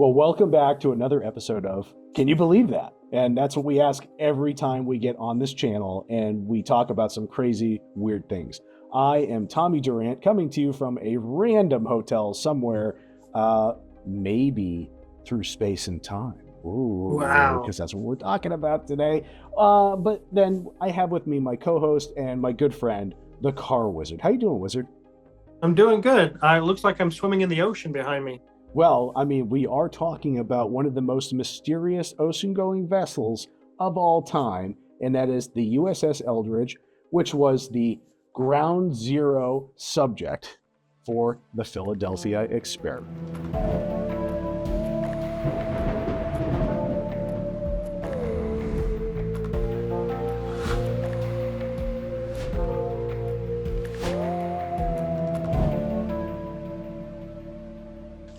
Well, welcome back to another episode of Can You Believe That? And that's what we ask every time we get on this channel and we talk about some crazy, weird things. I am Tommy Durant coming to you from a random hotel somewhere, maybe through space and time. Ooh, Wow. because that's what we're talking about today. But then I have with me my co-host and my good friend, the Car Wizard. How you doing, Wizard? I'm doing good. It looks like I'm swimming in the ocean behind me. Well, I mean, we are talking about one of the most mysterious ocean-going vessels of all time, and that is the USS Eldridge, which was the ground zero subject for the Philadelphia experiment.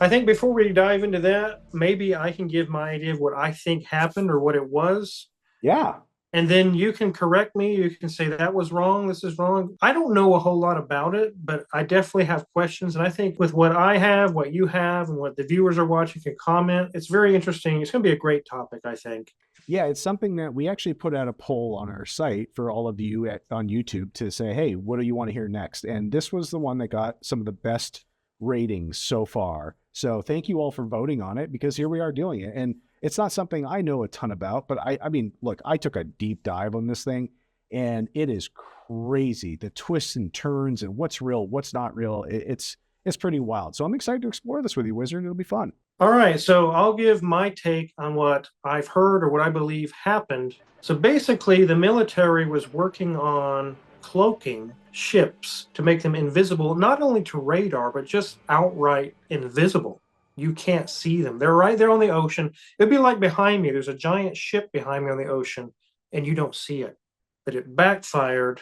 I think before we dive into that, maybe I can give my idea of what I think happened or what it was. Yeah. And then you can correct me. You can say that was wrong. This is wrong. I don't know a whole lot about it, but I definitely have questions. And I think with what I have, what you have, and what the viewers are watching can comment, it's very interesting. It's going to be a great topic, I think. Yeah, it's something that we actually put out a poll on our site for all of you on YouTube to say, hey, what do you want to hear next? And this was the one that got some of the best ratings so far. So thank you all for voting on it, because here we are doing it. And it's not something I know a ton about, but I mean, look, I took a deep dive on this thing and it is crazy. The twists and turns and what's real, what's not real. It's pretty wild. So I'm excited to explore this with you, Wizard. It'll be fun. All right, so I'll give my take on what I've heard or what I believe happened. So basically, the military was working on cloaking ships to make them invisible, not only to radar, but just outright invisible. You can't see them. They're right there on the ocean. It'd be like behind me. There's a giant ship behind me on the ocean, and you don't see it. But it backfired,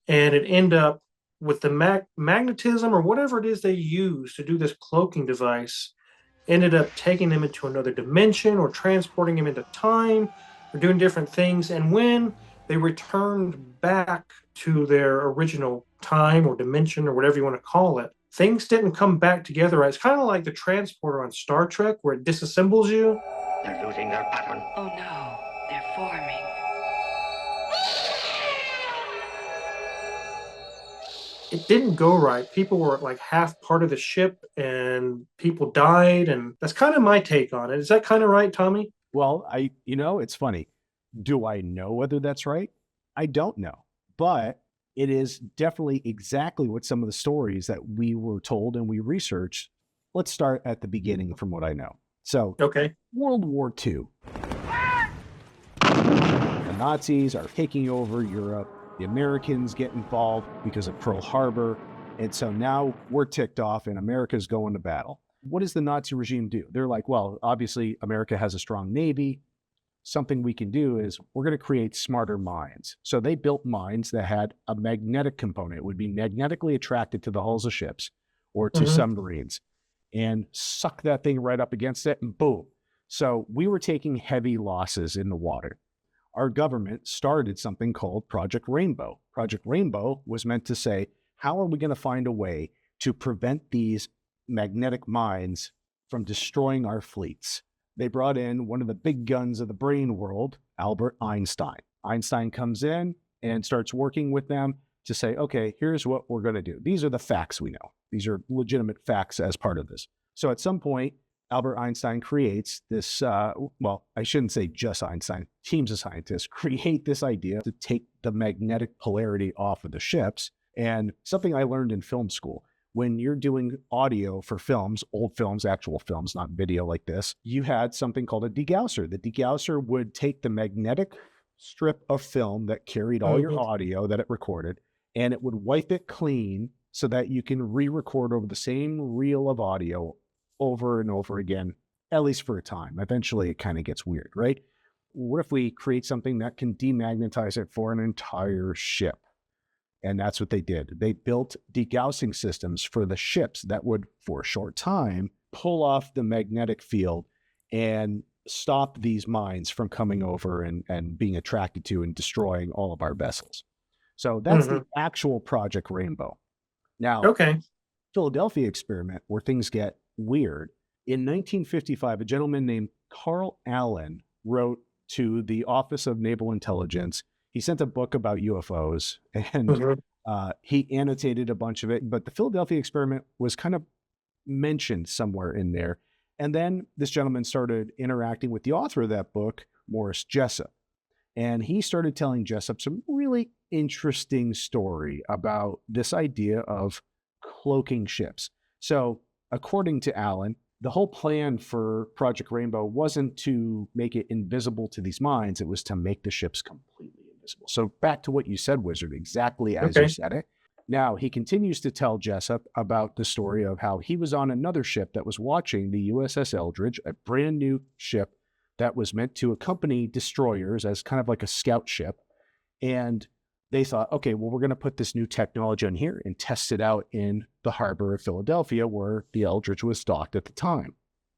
and it ended up with the magnetism or whatever it is they use to do this cloaking device ended up taking them into another dimension or transporting them into time or doing different things. And when they returned back to their original time or dimension or whatever you want to call it, things didn't come back together. It's kind of like the transporter on Star Trek where it disassembles you. They're losing their pattern. Oh no, they're forming. It didn't go right. People were like half part of the ship and people died. And that's kind of my take on it. Is that kind of right, Tommy? Well, it's funny. Do I know whether that's right? I don't know, but it is definitely exactly what some of the stories that we were told and we researched. Let's start at the beginning from what I know. So, Okay. World War II. The Nazis are taking over Europe. The Americans get involved because of Pearl Harbor. And so now we're ticked off and America's going to battle. What does the Nazi regime do? They're like, well, obviously America has a strong Navy. Something we can do is we're going to create smarter mines. So they built mines that had a magnetic component. It would be magnetically attracted to the hulls of ships or to submarines and suck that thing right up against it and boom. So we were taking heavy losses in the water. Our government started something called Project Rainbow. Project Rainbow was meant to say, how are we going to find a way to prevent these magnetic mines from destroying our fleets? They brought in one of the big guns of the brain world, Albert Einstein. Einstein comes in and starts working with them to say, okay, here's what we're going to do. These are the facts we know. These are legitimate facts as part of this. So at some point, Albert Einstein creates this, well, I shouldn't say just Einstein, teams of scientists create this idea to take the magnetic polarity off of the ships. And something I learned in film school, when you're doing audio for films, old films, actual films, not video like this, you had something called a degausser. The degausser would take the magnetic strip of film that carried all your audio that it recorded, and it would wipe it clean so that you can re-record over the same reel of audio over and over again, at least for a time. Eventually, it kind of gets weird, right? What if we create something that can demagnetize it for an entire ship? And that's what they did. They built degaussing systems for the ships that would, for a short time, pull off the magnetic field and stop these mines from coming over and being attracted to and destroying all of our vessels. So that's the actual Project Rainbow. Now, Okay. Philadelphia experiment, where things get weird, In 1955, a gentleman named Carl Allen wrote to the Office of Naval Intelligence. He sent a book about UFOs, and Mhm. he annotated a bunch of it, but the Philadelphia experiment was kind of mentioned somewhere in there. And then this gentleman started interacting with the author of that book, Morris Jessup. And he started telling Jessup some really interesting story about this idea of cloaking ships. So, according to Allen, the whole plan for Project Rainbow wasn't to make it invisible to these minds, it was to make the ships completely invisible. So, back to what you said, Wizard, exactly as you Okay. said it. Now, he continues to tell Jessup about the story of how he was on another ship that was watching the USS Eldridge, a brand new ship that was meant to accompany destroyers as kind of like a scout ship. And they thought, okay, well, we're going to put this new technology on here and test it out in the harbor of Philadelphia where the Eldridge was docked at the time.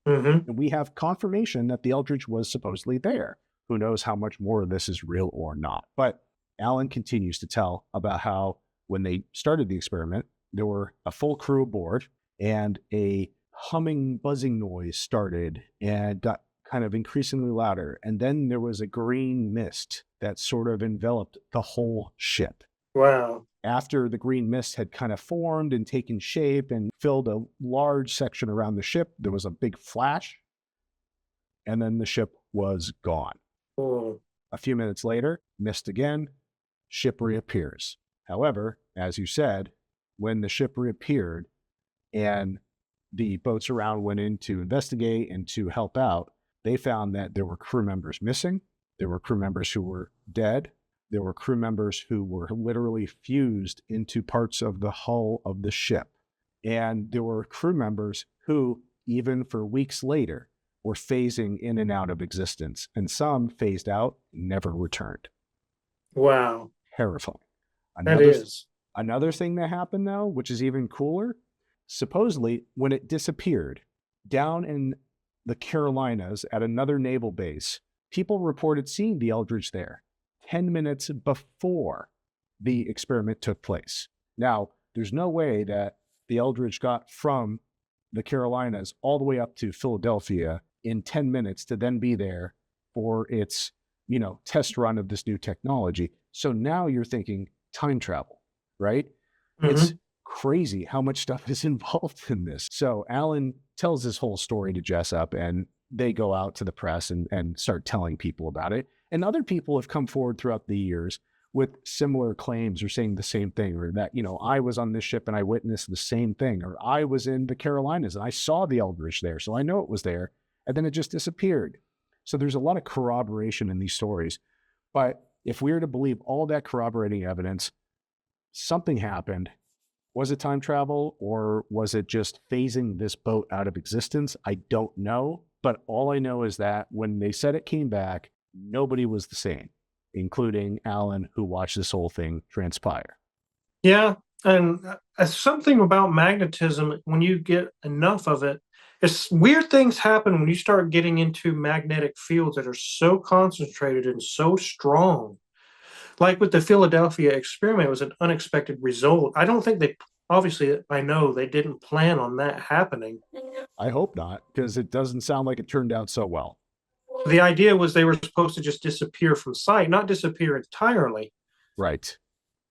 Hmm. And we have confirmation that the Eldridge was supposedly there. Who knows how much more of this is real or not. But Allen continues to tell about how when they started the experiment, there were a full crew aboard and a humming, buzzing noise started and got kind of increasingly louder. And then there was a green mist that sort of enveloped the whole ship. Wow. After the green mist had kind of formed and taken shape and filled a large section around the ship, there was a big flash, and then the ship was gone. Oh. A few minutes later, mist again, ship reappears. However, as you said, when the ship reappeared and the boats around went in to investigate and to help out, they found that there were crew members missing. There were crew members who were dead. There were crew members who were literally fused into parts of the hull of the ship. And there were crew members who, even for weeks later, were phasing in and out of existence. And some phased out, never returned. Wow. Terrifying. That is. Another thing that happened, though, which is even cooler, supposedly when it disappeared down in the Carolinas at another naval base, people reported seeing the Eldridge there 10 minutes before the experiment took place. Now, there's no way that the Eldridge got from the Carolinas all the way up to Philadelphia in 10 minutes to then be there for its, test run of this new technology. So now you're thinking time travel, right? It's crazy how much stuff is involved in this. So Allen tells this whole story to Jessup, and they go out to the press and start telling people about it. And other people have come forward throughout the years with similar claims or saying the same thing, or that, I was on this ship and I witnessed the same thing, or I was in the Carolinas and I saw the Eldridge there, so I know it was there, and then it just disappeared. So there's a lot of corroboration in these stories. But if we were to believe all that corroborating evidence, something happened. Was it time travel, or was it just phasing this boat out of existence? I don't know. But all I know is that when they said it came back, nobody was the same, including Allen, who watched this whole thing transpire. Yeah. And something about magnetism, when you get enough of it, it's weird things happen when you start getting into magnetic fields that are so concentrated and so strong. Like with the Philadelphia experiment, it was an unexpected result. I don't think obviously, I know they didn't plan on that happening. I hope not, because it doesn't sound like it turned out so well. The idea was they were supposed to just disappear from sight, not disappear entirely. Right.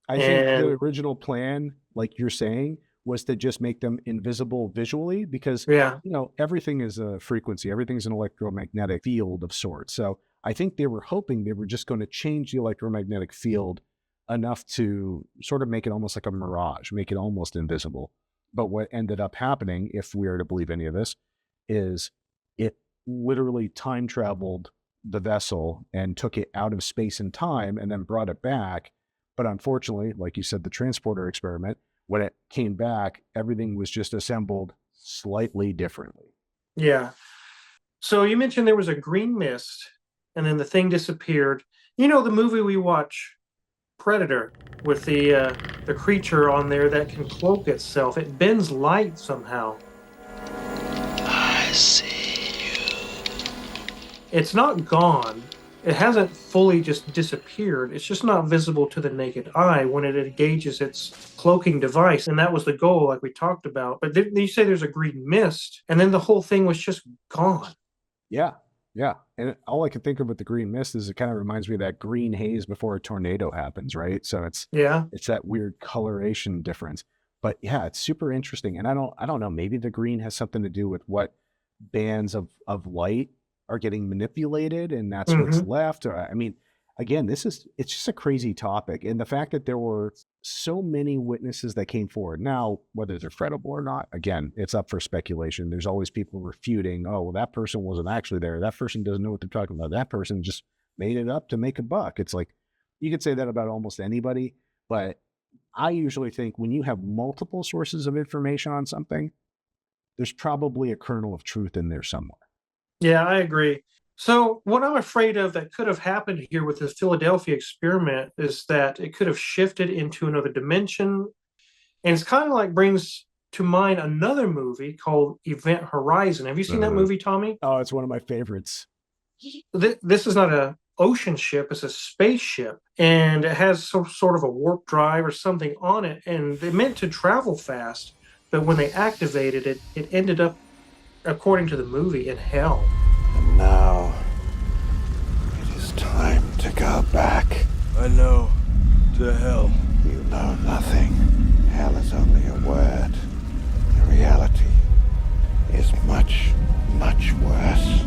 I think the original plan, like you're saying, was to just make them invisible visually because, everything is a frequency. Everything's an electromagnetic field of sorts. So I think they were hoping they were just going to change the electromagnetic field enough to sort of make it almost like a mirage, make it almost invisible. But what ended up happening, if we are to believe any of this, is it literally time traveled the vessel and took it out of space and time and then brought it back. But unfortunately, like you said, the transporter experiment, when it came back, everything was just assembled slightly differently. Yeah. So you mentioned there was a green mist and then the thing disappeared. The movie we watch, Predator, with the creature on there that can cloak itself. It bends light somehow. I see you. It's not gone, it hasn't fully just disappeared. It's just not visible to the naked eye when it engages its cloaking device. And that was the goal, like we talked about. But then you say there's a green mist, and then the whole thing was just gone. Yeah. Yeah. And all I can think of with the green mist is it kind of reminds me of that green haze before a tornado happens, right? So it's that weird coloration difference. But yeah, it's super interesting. And I don't know, maybe the green has something to do with what bands of light are getting manipulated and that's what's left. Or, I mean, again, it's just a crazy topic. And the fact that there were so many witnesses that came forward. Now, whether they're credible or not, again, it's up for speculation. There's always people refuting, oh, well, that person wasn't actually there. That person doesn't know what they're talking about. That person just made it up to make a buck. It's like, you could say that about almost anybody, but I usually think when you have multiple sources of information on something, there's probably a kernel of truth in there somewhere. Yeah, I agree. So what I'm afraid of that could have happened here with the Philadelphia experiment is that it could have shifted into another dimension. And it's kind of like brings to mind another movie called Event Horizon. Have you seen that movie, Tommy? Oh, it's one of my favorites. This is not an ocean ship, it's a spaceship. And it has some sort of a warp drive or something on it. And they meant to travel fast. But when they activated it, it ended up, according to the movie, in hell. And now, it is time to go back. I know. To hell. You know nothing. Hell is only a word. The reality is much, much worse.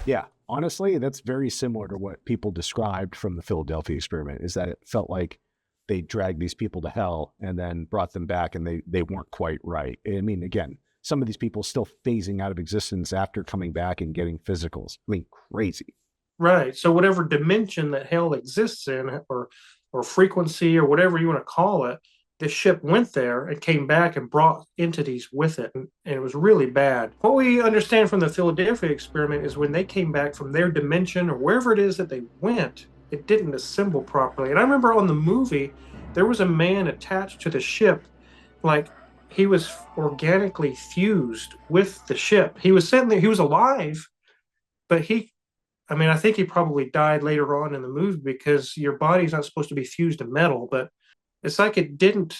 Yeah, honestly, that's very similar to what people described from the Philadelphia experiment, is that it felt like they dragged these people to hell and then brought them back and they weren't quite right. I mean, again, some of these people still phasing out of existence after coming back and getting physicals. I mean, crazy. Right. So whatever dimension that hell exists in, or frequency, or whatever you want to call it, the ship went there and came back and brought entities with it. And it was really bad. What we understand from the Philadelphia experiment is when they came back from their dimension or wherever it is that they went, it didn't assemble properly. And I remember on the movie, there was a man attached to the ship, like he was organically fused with the ship. He was sitting there, he was alive, but I think he probably died later on in the movie because your body's not supposed to be fused to metal, but it's like it didn't,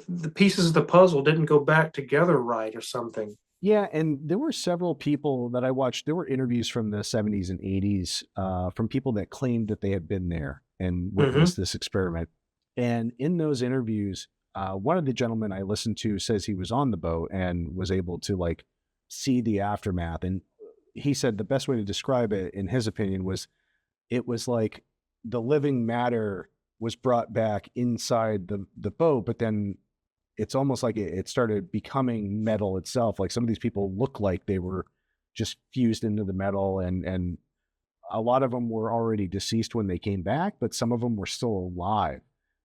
the pieces of the puzzle didn't go back together right or something. Yeah, and there were several people that I watched. There were interviews from the 70s and 80s from people that claimed that they had been there and witnessed this experiment. And in those interviews, one of the gentlemen I listened to says he was on the boat and was able to like see the aftermath. And he said the best way to describe it, in his opinion, was it was like the living matter was brought back inside the boat, but then it's almost like it started becoming metal itself. Like some of these people look like they were just fused into the metal, and a lot of them were already deceased when they came back, but some of them were still alive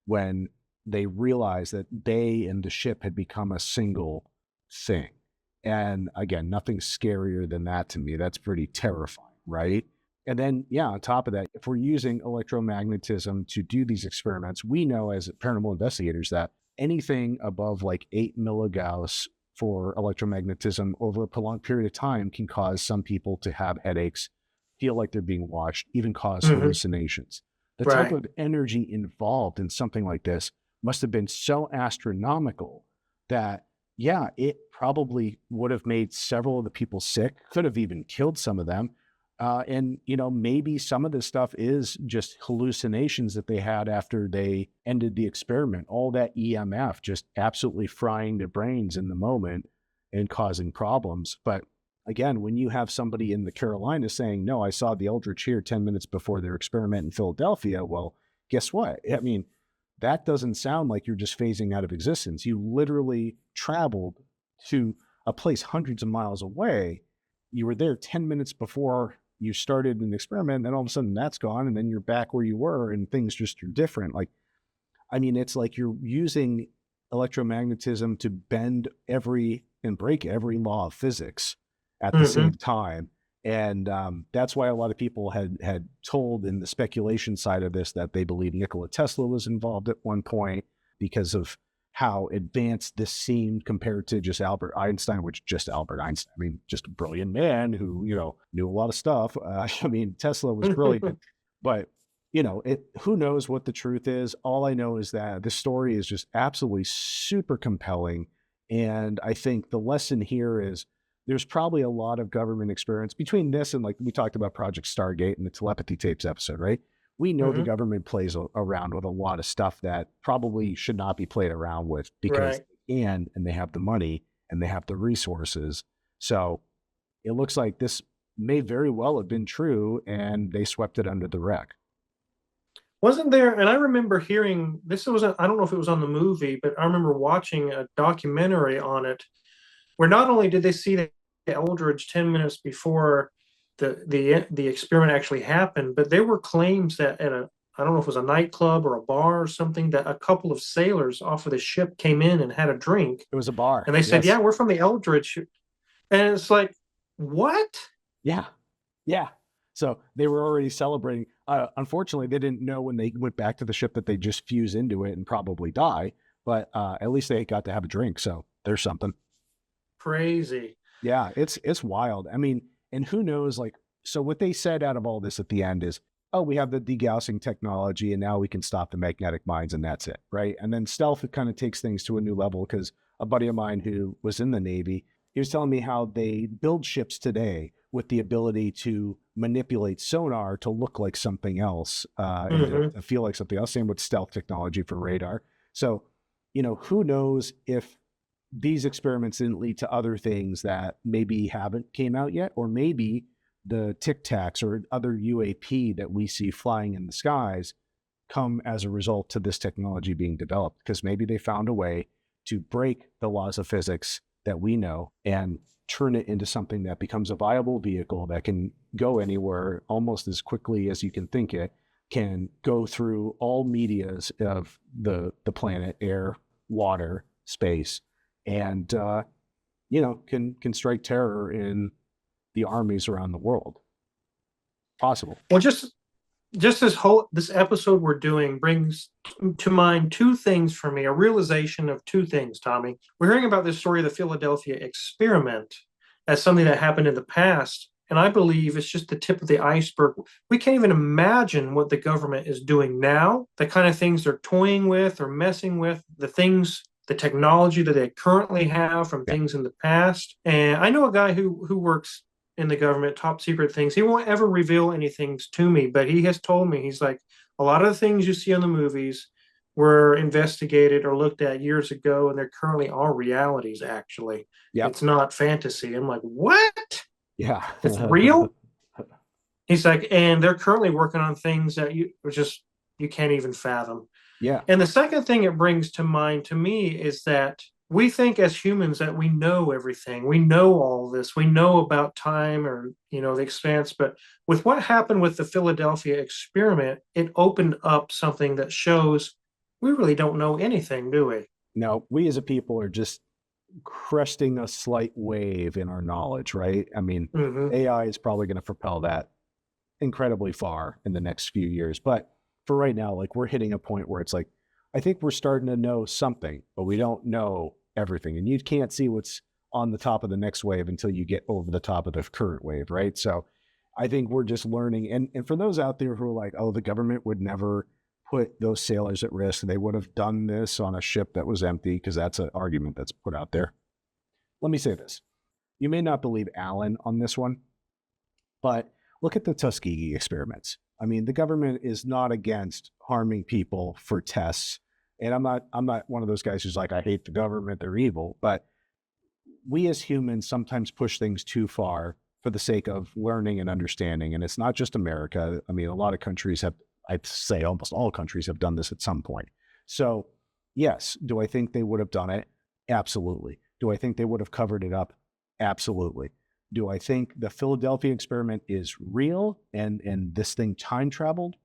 when they realized that they and the ship had become a single thing. And again, nothing scarier than that to me. That's pretty terrifying, right? And then, yeah, on top of that, if we're using electromagnetism to do these experiments, we know as paranormal investigators that anything above like 8 milligauss for electromagnetism over a prolonged period of time can cause some people to have headaches, feel like they're being watched, even cause hallucinations. The type of energy involved in something like this must have been so astronomical that, yeah, it probably would have made several of the people sick, could have even killed some of them. And, maybe some of this stuff is just hallucinations that they had after they ended the experiment. All that EMF just absolutely frying their brains in the moment and causing problems. But again, when you have somebody in the Carolinas saying, no, I saw the Eldritch here 10 minutes before their experiment in Philadelphia, well, guess what? I mean, that doesn't sound like you're just phasing out of existence. You literally traveled to a place hundreds of miles away. You were there 10 minutes before you started an experiment, and then all of a sudden that's gone, and then you're back where you were, and things just are different. Like, I mean, it's like you're using electromagnetism to bend and break every law of physics at the same time. And that's why a lot of people had told in the speculation side of this that they believe Nikola Tesla was involved at one point because of how advanced this seemed compared to just Albert Einstein, which just Albert Einstein, I mean, just a brilliant man who, knew a lot of stuff. I mean, Tesla was brilliant, but who knows what the truth is? All I know is that this story is just absolutely super compelling. And I think the lesson here is there's probably a lot of government experience between this and, like we talked about Project Stargate and the telepathy tapes episode, right? We know the government plays around with a lot of stuff that probably should not be played around with because they can, and they have the money and they have the resources. So it looks like this may very well have been true and they swept it under the rug. Wasn't there, and I remember hearing, I don't know if it was on the movie, but I remember watching a documentary on it where not only did they see the Eldridge 10 minutes before the experiment actually happened, but there were claims that I don't know if it was a nightclub or a bar or something, that a couple of sailors off of the ship came in and had a drink. It was a bar. And they said, yes. Yeah, we're from the Eldridge. And it's like, what? Yeah. So they were already celebrating. Unfortunately, they didn't know when they went back to the ship that they just fuse into it and probably die. But at least they got to have a drink. So there's something. Crazy. Yeah, it's wild. I mean, and who knows, so what they said out of all this at the end is, oh, we have the degaussing technology and now we can stop the magnetic mines and that's it, right? And then stealth, it kind of takes things to a new level because a buddy of mine who was in the Navy, he was telling me how they build ships today with the ability to manipulate sonar to look like something else, and to feel like something else. Same with stealth technology for radar. So, who knows if these experiments didn't lead to other things that maybe haven't came out yet, or maybe the Tic Tacs or other UAP that we see flying in the skies come as a result to this technology being developed, because maybe they found a way to break the laws of physics that we know and turn it into something that becomes a viable vehicle that can go anywhere almost as quickly as you can think it, can go through all medias of the planet, air, water, space, and can strike terror in the armies around the world. Possible. Well, just this episode we're doing brings to mind two things for me, a realization of two things, Tommy. We're hearing about this story of the Philadelphia experiment as something that happened in the past, and I believe it's just the tip of the iceberg. We can't even imagine what the government is doing now, the kind of things they're toying with or messing with, the technology that they currently have from things in the past. And I know a guy who works in the government, top secret things. He won't ever reveal anything to me, but he has told me, he's like, a lot of the things you see on the movies were investigated or looked at years ago, and they're currently all realities, actually. Yep. It's not fantasy. I'm like, what? Yeah. It's real? He's like, and they're currently working on things that you can't even fathom. Yeah. And the second thing it brings to mind to me is that we think as humans that we know everything. We know all this. We know about time or, the expanse. But with what happened with the Philadelphia experiment, it opened up something that shows we really don't know anything, do we? No, we as a people are just cresting a slight wave in our knowledge, right? I mean, AI is probably going to propel that incredibly far in the next few years. But for right now, we're hitting a point where it's like, I think we're starting to know something, but we don't know everything. And you can't see what's on the top of the next wave until you get over the top of the current wave, right? So I think we're just learning. And for those out there who are like, oh, the government would never put those sailors at risk. They would have done this on a ship that was empty, because that's an argument that's put out there. Let me say this. You may not believe Alan on this one, but look at the Tuskegee experiments. I mean, the government is not against harming people for tests. And I'm not one of those guys who's like, I hate the government, they're evil. But we as humans sometimes push things too far for the sake of learning and understanding. And it's not just America. I mean, a lot of countries have, I'd say almost all countries have done this at some point. So yes, do I think they would have done it? Absolutely. Do I think they would have covered it up? Absolutely. Do I think the Philadelphia experiment is real and this thing time traveled?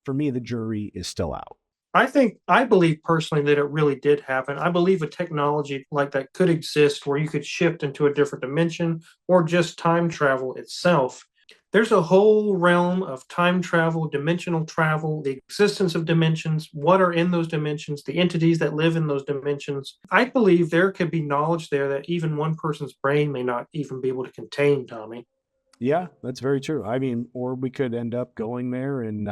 For me, the jury is still out. I believe personally that it really did happen. I believe a technology like that could exist where you could shift into a different dimension or just time travel itself. There's a whole realm of time travel, dimensional travel, the existence of dimensions, what are in those dimensions, the entities that live in those dimensions. I believe there could be knowledge there that even one person's brain may not even be able to contain, Tommy. Yeah, that's very true. I mean, or we could end up going there and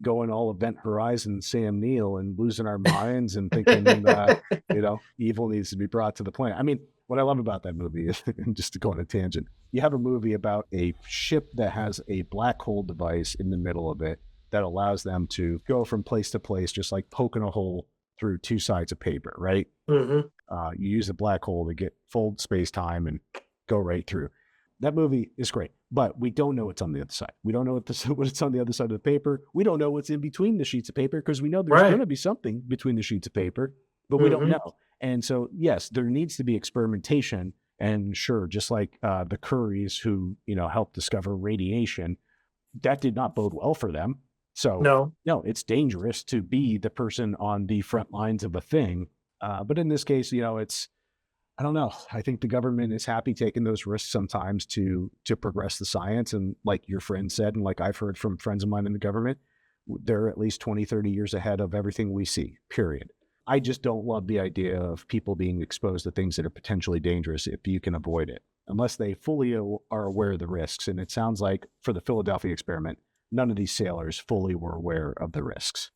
going all Event Horizon Sam Neill and losing our minds and thinking, evil needs to be brought to the planet. I mean, what I love about that movie is, just to go on a tangent, you have a movie about a ship that has a black hole device in the middle of it that allows them to go from place to place, just like poking a hole through two sides of paper, right? Mm-hmm. You use a black hole to get full space time and go right through. That movie is great, but we don't know what's on the other side. We don't know what's on the other side of the paper. We don't know what's in between the sheets of paper because we know there's going to be something between the sheets of paper, but we don't know. And so, yes, there needs to be experimentation. And sure, just like the Curies who, helped discover radiation, that did not bode well for them. So no, it's dangerous to be the person on the front lines of a thing. But in this case, I don't know. I think the government is happy taking those risks sometimes to progress the science. And like your friend said, and like I've heard from friends of mine in the government, they're at least 20, 30 years ahead of everything we see, period. I just don't love the idea of people being exposed to things that are potentially dangerous if you can avoid it, unless they fully are aware of the risks. And it sounds like for the Philadelphia experiment, none of these sailors fully were aware of the risks.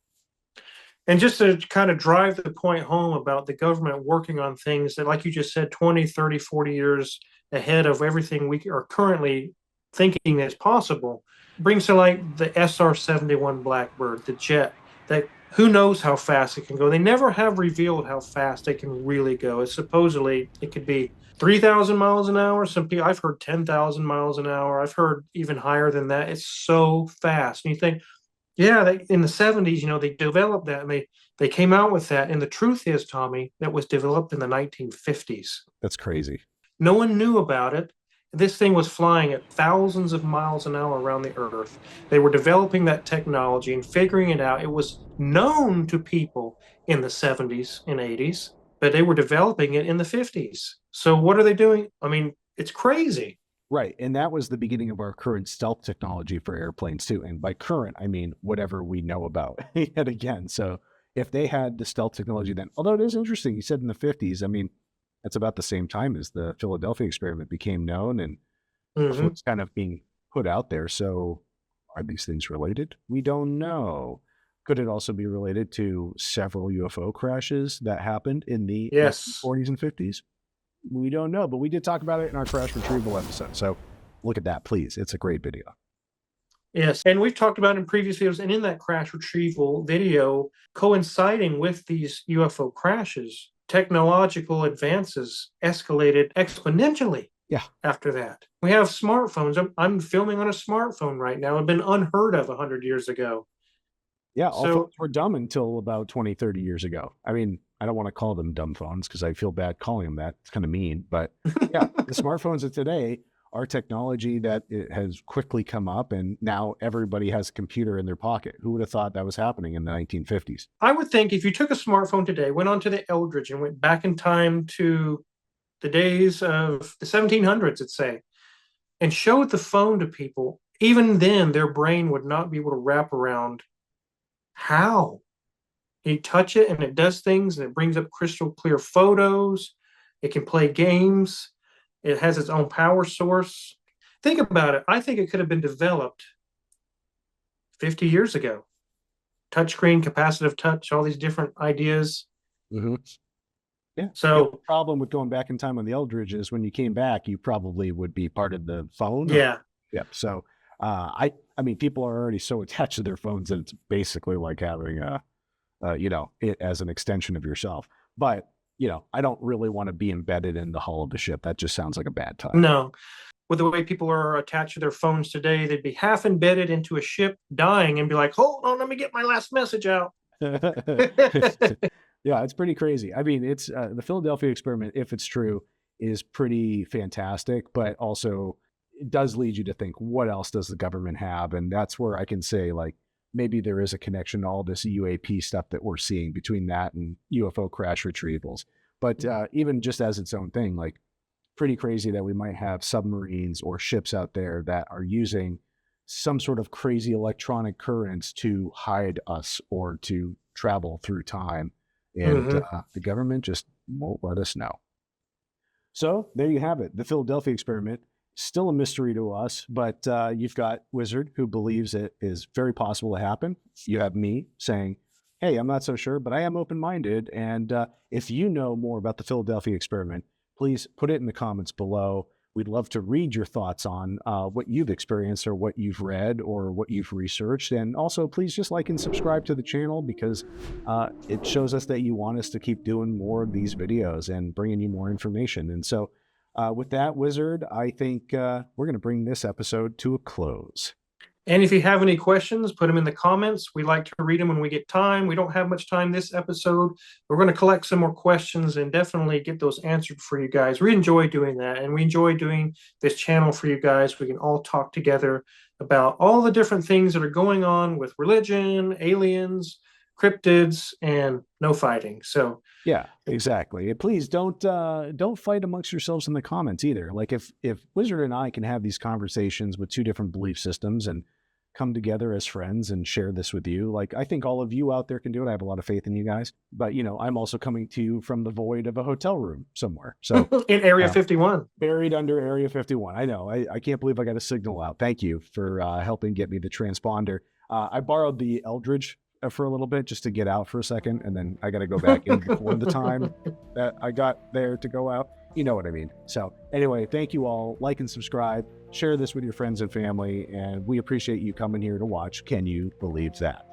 And just to kind of drive the point home about the government working on things that, like you just said, 20, 30, 40 years ahead of everything we are currently thinking is possible, brings to light the SR-71 Blackbird, the jet, that who knows how fast it can go. They never have revealed how fast it can really go. It's supposedly, it could be 3,000 miles an hour. Some people, I've heard 10,000 miles an hour. I've heard even higher than that. It's so fast. And you think, yeah, in the 70s, they developed that and they came out with that. And the truth is, Tommy, that was developed in the 1950s. That's crazy. No one knew about it. This thing was flying at thousands of miles an hour around the Earth. They were developing that technology and figuring it out. It was known to people in the 70s and 80s, but they were developing it in the 50s. So what are they doing? I mean, it's crazy. Right. And that was the beginning of our current stealth technology for airplanes too. And by current, I mean, whatever we know about yet again. So if they had the stealth technology then, although it is interesting, you said in the 50s, I mean, that's about the same time as the Philadelphia experiment became known and it's kind of being put out there. So are these things related? We don't know. Could it also be related to several UFO crashes that happened in the 40s and 50s? We don't know, but we did talk about it in our crash retrieval episode. So look at that, please. It's a great video. Yes. And we've talked about in previous videos, and in that crash retrieval video, coinciding with these UFO crashes, technological advances escalated exponentially. Yeah. After that, we have smartphones. I'm filming on a smartphone right now. It's been unheard of 100 years ago. Yeah. All phones were dumb until about 20, 30 years ago. I mean, I don't want to call them dumb phones because I feel bad calling them that. It's kind of mean, but yeah, the smartphones of today are technology that it has quickly come up and now everybody has a computer in their pocket. Who would have thought that was happening in the 1950s? I would think if you took a smartphone today, went onto the Eldridge and went back in time to the days of the 1700s, let's say, and showed the phone to people, even then their brain would not be able to wrap around how. You touch it and it does things and it brings up crystal clear photos. It can play games. It has its own power source. Think about it. I think it could have been developed 50 years ago. Touchscreen, capacitive touch, all these different ideas. Mm-hmm. Yeah. So the problem with going back in time on the Eldridge is when you came back, you probably would be part of the phone. Yeah. Yep. So I mean, people are already so attached to their phones that it's basically like having it as an extension of yourself. But, I don't really want to be embedded in the hull of the ship. That just sounds like a bad time. No. With the way people are attached to their phones today, they'd be half embedded into a ship dying and be like, hold on, let me get my last message out. Yeah, it's pretty crazy. I mean, it's the Philadelphia experiment, if it's true, is pretty fantastic, but also it does lead you to think, what else does the government have? And that's where I can say, like, maybe there is a connection to all this UAP stuff that we're seeing between that and UFO crash retrievals. But even just as its own thing, like, pretty crazy that we might have submarines or ships out there that are using some sort of crazy electronic currents to hide us or to travel through time. And the government just won't let us know. So there you have it. The Philadelphia experiment, still a mystery to us, but you've got Wizard, who believes it is very possible to happen. You have me saying, hey, I'm not so sure, but I am open-minded. And if you know more about the Philadelphia experiment, please put it in the comments below. We'd love to read your thoughts on what you've experienced or what you've read or what you've researched. And also, please just like and subscribe to the channel, because it shows us that you want us to keep doing more of these videos and bringing you more information. And so with that, Wizard, I think we're going to bring this episode to a close. And if you have any questions, put them in the comments. We like to read them when we get time. We don't have much time this episode. We're going to collect some more questions and definitely get those answered for you guys. We enjoy doing that, and we enjoy doing this channel for you guys. We can all talk together about all the different things that are going on with religion, aliens, cryptids, and no fighting. So yeah, exactly. And please don't fight amongst yourselves in the comments either. Like if Wizard and I can have these conversations with two different belief systems and come together as friends and share this with you, like I think all of you out there can do it. I have a lot of faith in you guys. But I'm also coming to you from the void of a hotel room somewhere. So in Area 51. Buried under Area 51. I know. I can't believe I got a signal out. Thank you for helping get me the transponder. I borrowed the Eldridge for a little bit just to get out for a second, and then I got to go back in before the time that I got there to go out. You know what I mean? So anyway, thank you all. Like and subscribe. Share this with your friends and family, and we appreciate you coming here to watch Can You Believe That?